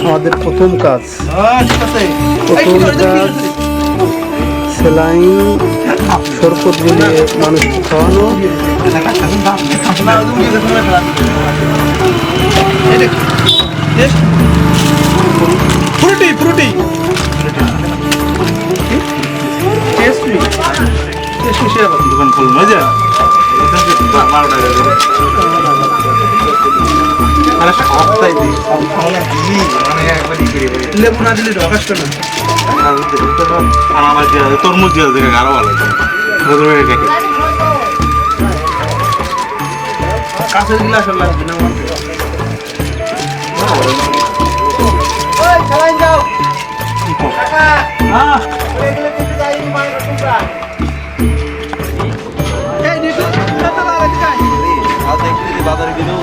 আমাদের প্রথম কাজ সেলাইন শরবত গুলিয়ে মানুষকে খাওয়ানো। দোকান খোল মজা লেবু না দিলে ঢকাস না আমার তরমুজ দিয়ে দেখে আরো ভালো কাছের গিলাস লাগবে না বাজারে গেলেও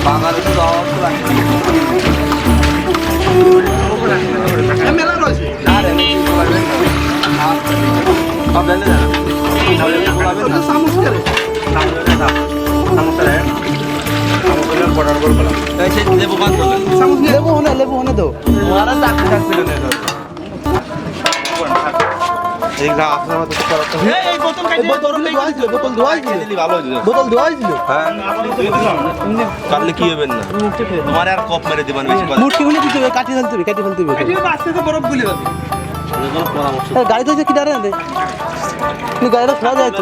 বাঙালি তো মেলা রয়েছে লেবু হনে তো কাটলে কি হবে না তোমার আর কপ মেরে দিবেন কাটি ফেলতে গাড়ি তো কি দাঁড়ায় গাড়িটা খোলা যায় তো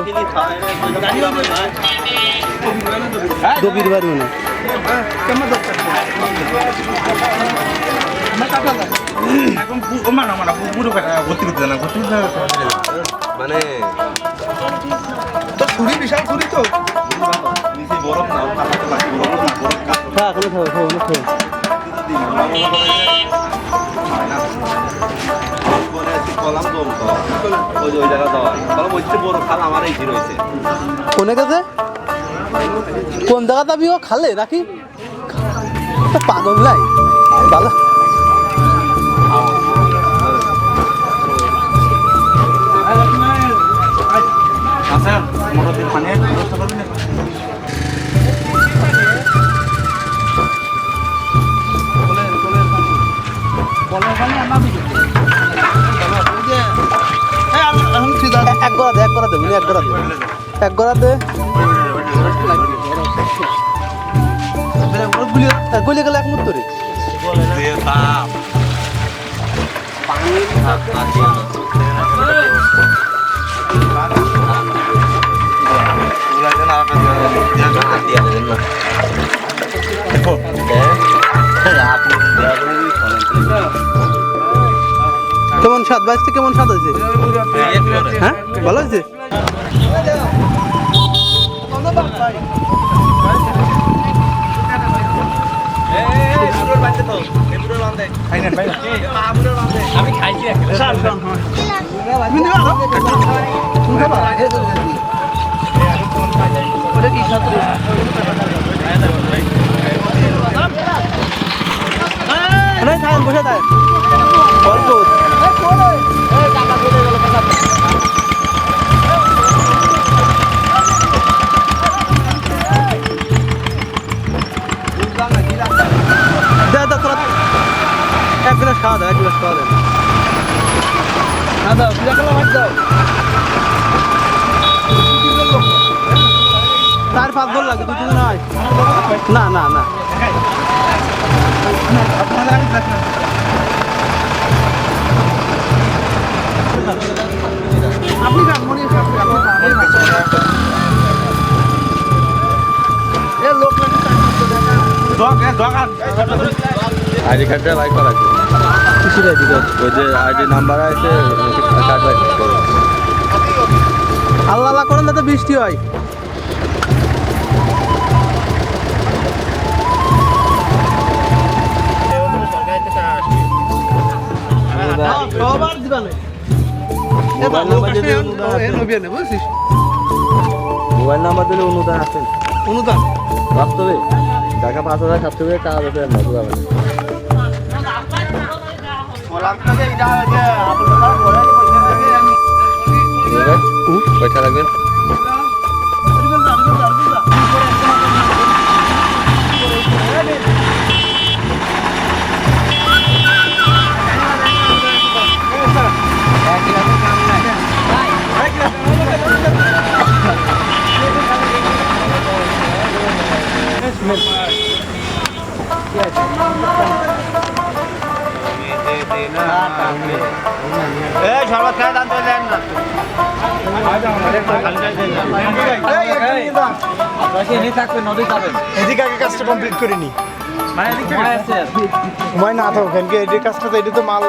দবির বাড়ি না মানে তো ছুরি বিশাল ছুরি তো বরফ না কোনে কাছে কোন জায়গা যাবি ও খালে নাকি পাগল লাই ভালো আচ্ছা মোটামুটি পানির ব্যবস্থা করবেন এক গড়া দে গুলি গেলে এক মুহূর্ত রে কেমন স্বাদ বাইশটা কেমন স্বাদ হয়েছে হ্যাঁ ভালো হয়েছে আমি খাইছি বসে থাকে অল্প এক গ্লাস খাওয়া দাও চার পাঁচ বল লাগে 2-3 নয় না আপনি খান মনে আইডি কার্ডটা লাইক করা আছে কিসের আইডি কার্ড ওই যে আইডি নাম্বার আছে কার্ড লাইক করো আল্লাহ করেন না তো বৃষ্টি হয় সবার দিবানে মোবাইল নাম্বার দিলে অনুদান আসেন অনুদান বাস্তবে টাকা 5,000 700 টাকা আছে না পয়সা লাগবে শরবত খায় দান করে দেন না এদিকে আগে কাজটা কমপ্লিট করিনি সময় না থাকুক কাজটা তো এটা তো মাল